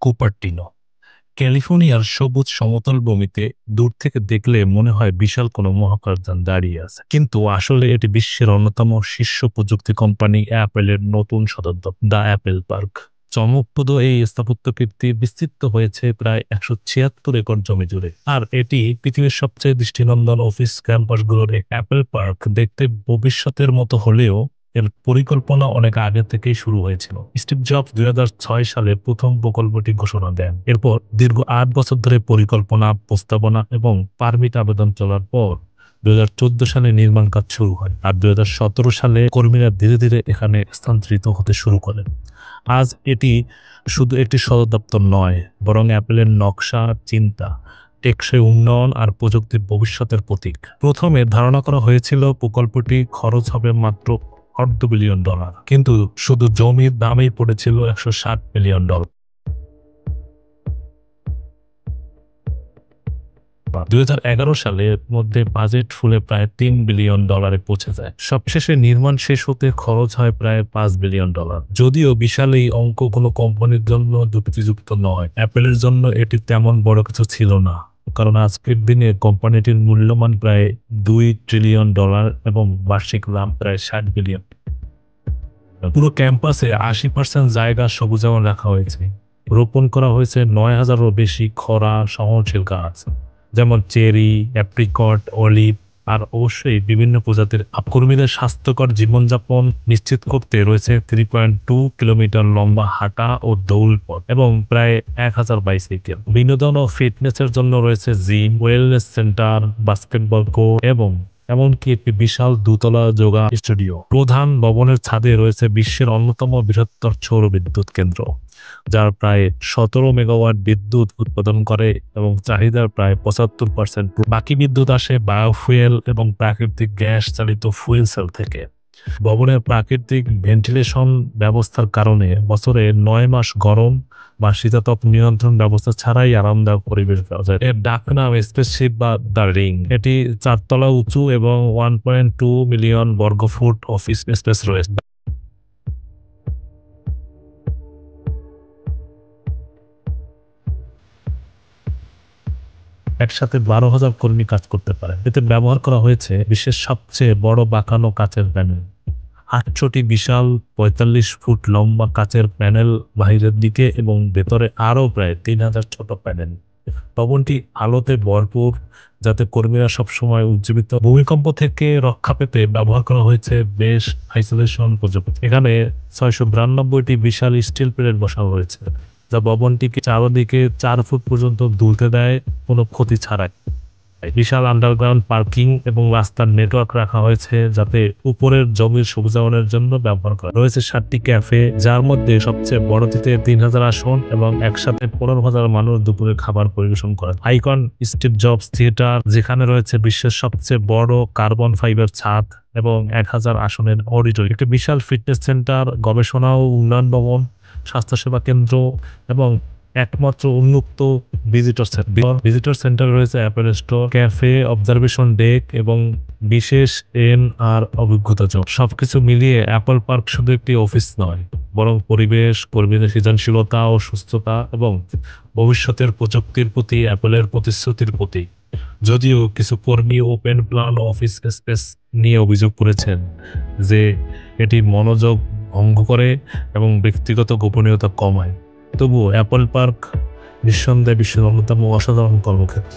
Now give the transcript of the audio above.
Cupertino. ক্যালিফোর্নিয়ার সবুজ সমতল ভূমিতে দূর থেকে দেখলে মনে হয় বিশাল কোনো মহাকাশযান দাঁড়িয়ে আছে, কিন্তু আসলে এটি বিশ্বের অন্যতম শীর্ষ প্রযুক্তি কোম্পানি অ্যাপেলের নতুন সদর দপ্তর, দ্য অ্যাপেল পার্ক। চমকপ্রদ এই স্থাপত্য কীর্তি বিস্তৃত হয়েছে প্রায় 176 একর জমি জুড়ে, আর এটি পৃথিবীর সবচেয়ে দৃষ্টিনন্দন অফিস ক্যাম্পাসগুলোর এক। অ্যাপেল পার্ক দেখতে ভবিষ্যতের মতো হলেও এর পরিকল্পনা অনেক আগে থেকেই শুরু হয়েছিল। স্টিভ জবস 2006 সালে প্রথম প্রকল্পটি ঘোষণা দেন। এরপর দীর্ঘ 8 বছর ধরে পরিকল্পনা, প্রস্তাবনা এবং পারমিট আবেদন চলার পর 2014 সালে নির্মাণ কাজ শুরু হয়, আর 2017 সালে কর্মীরা ধীরে ধীরে এখানে স্থানান্তরিত হতে শুরু করেন। আজ এটি শুধু একটি সদর দপ্তর নয়, বরং অ্যাপেলের নকশা, চিন্তা, টেকসই উন্নয়ন আর প্রযুক্তির ভবিষ্যতের প্রতীক। প্রথমে ধারণা করা হয়েছিল প্রকল্পটি খরচ হবে মাত্র $500 বিলিয়ন, কিন্তু শুধু জমির দামেই পড়েছিল $160 বিলিয়ন। 2011 সালের মধ্যে বাজেট ফুলে প্রায় $3 বিলিয়ন পৌঁছে যায়। সবশেষে নির্মাণ শেষ হতে খরচ হয় প্রায় $5 বিলিয়ন। যদিও বিশাল এই অঙ্ক কোনো কোম্পানির জন্য যুক্তিযুক্ত নয়, অ্যাপেলের জন্য এটি তেমন বড় কিছু ছিল না, কারণ আজকের দিনে কোম্পানিটির মূল্যমান প্রায় $2 ট্রিলিয়ন এবং বার্ষিক লাভ প্রায় $60 বিলিয়ন। পুরো ক্যাম্পাসে 80% জায়গা সবুজায়ন রাখা হয়েছে। রোপণ করা হয়েছে 9,000-এরও বেশি খরা সহনশীল গাছ, যেমন চেরি, অ্যাপ্রিকট, অলিভ আর অবশ্যই বিভিন্ন প্রজাতির আম। কর্মীদের স্বাস্থ্যকর জীবনযাপন নিশ্চিত করতে রয়েছে 3.2 কিলোমিটার লম্বা হাঁটা ও দৌড় পথ এবং প্রায় 1,000 বাইসাইকেল। বিনোদন ও ফিটনেসের জন্য রয়েছে gym, wellness centre, basketball court এবং এমনকি একটি বিশাল দোতলা যোগা স্টুডিও। প্রধান ভবনের ছাদে রয়েছে বিশ্বের অন্যতম বৃহত্তর সৌর বিদ্যুৎ কেন্দ্র, যার প্রায় 17 মেগাওয়াট বিদ্যুৎ উৎপাদন করে এবং চাহিদার প্রায় 75%। বাকি বিদ্যুৎ আসে বায়োফুয়েল এবং প্রাকৃতিক গ্যাস চালিত ফুয়েল সেল থেকে। ভবনের প্রাকৃতিক ভেন্টিলেশন ব্যবস্থার কারণে বছরে 9 মাস গরম বা শীতাতপ নিয়ন্ত্রণ ব্যবস্থা ছাড়াই আরামদায়ক পরিবেশ পাওয়া যায়। এর ডাকনাম স্পেসশিপ বা দ্য রিং। এটি 4 তলা উঁচু এবং 1.2 মিলিয়ন বর্গফুট অফিস স্পেস রয়েছে। একসাথে 12,000 কর্মী কাজ করতে পারে। এতে ব্যবহার করা হয়েছে বিশ্বের সবচেয়ে বড় বাঁকানো কাচের প্যানেল, 8টি বিশাল 45 ফুট লম্বা কাচের প্যানেল বাহিরের দিকে এবং ভেতরে আরও প্রায় 3,000 ছোট প্যানেল। ভবনটি আলোতে ভরপুর, যাতে কর্মীরা সবসময় উজ্জীবিত। ভূমিকম্প থেকে রক্ষা পেতে ব্যবহার করা হয়েছে বেশ আইসোলেশন প্রযুক্তি। এখানে 692টি বিশাল স্টিল প্লেট বসানো হয়েছে, যা ভবনটিকে চারদিকে 4 ফুট পর্যন্ত দুলতে দেয় কোনো ক্ষতি ছাড়াই। বিশাল আন্ডারগ্রাউন্ড পার্কিং এবং রাস্তার নেটওয়ার্ক রাখা হয়েছে, যাতে উপরের জমির সবুজায়নের জন্য ব্যবহার করা রয়েছে। 7টি ক্যাফে, যার মধ্যে সবচেয়ে বড়টিতে 3,000 আসন এবং একসাথে 15,000 মানুষ দুপুরে খাবার পরিবেশন করে। আইকন স্টিভ জবস থিয়েটার, যেখানে রয়েছে বিশ্বের সবচেয়ে বড় কার্বন ফাইবার ছাদ এবং 1,000 আসনের অডিটোরিয়াম। একটি বিশাল ফিটনেস সেন্টার, গবেষণা ও উন্নয়ন ভবন, স্বাস্থ্যসেবা কেন্দ্র এবং একমাত্র উন্মুক্ত ভিজিটর সেন্টার রয়েছে Apple store, cafe, observation day এবং বিশেষ আর অভিজ্ঞতা জোন। সবকিছু মিলিয়ে অ্যাপল পার্ক শুধু একটি অফিস নয়, বরং পরিবেশ, কর্মীদের সৃজনশীলতা ও সুস্থতা এবং ভবিষ্যতের প্রযুক্তির প্রতি অ্যাপলের প্রতিশ্রুতির প্রতীক। যদিও কিছু কর্মী ওপেন প্ল্যান অফিস স্পেস নিয়ে অভিযোগ করেছেন যে এটি মনোযোগ ভঙ্গ করে এবং ব্যক্তিগত গোপনীয়তা কমায়, তবুও অ্যাপল পার্ক নিঃসন্দেহে বিশ্বের অন্যতম অসাধারণ কর্মক্ষেত্র।